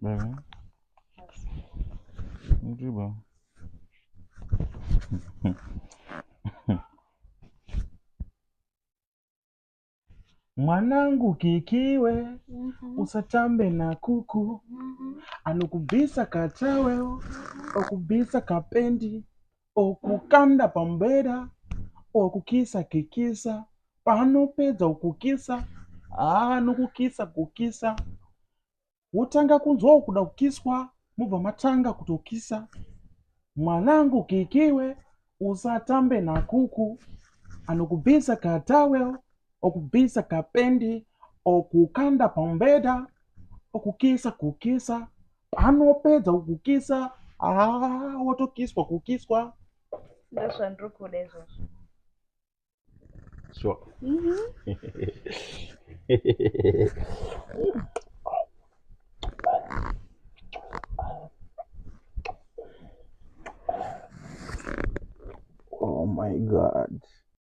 baby. Njiba. Mwanangu kikiwe, usatambe na kuku, anukubisa kachaweo, okubisa kapendi, okukanda pambera, okukisa kikisa, pano peza ukukisa, nukukisa kukisa, utanga kunzwa ukuda kukiswa, muva matanga kutukisa. Mwanangu kikiwe, usatambe na kuku, anukubisa kataweo, okubisa kapendi, okukanda pambeda, okukisa kukisa, pano peza ukukisa, watokiswa kukiswa. Those one Ruku Dezo. Sure. Oh my God.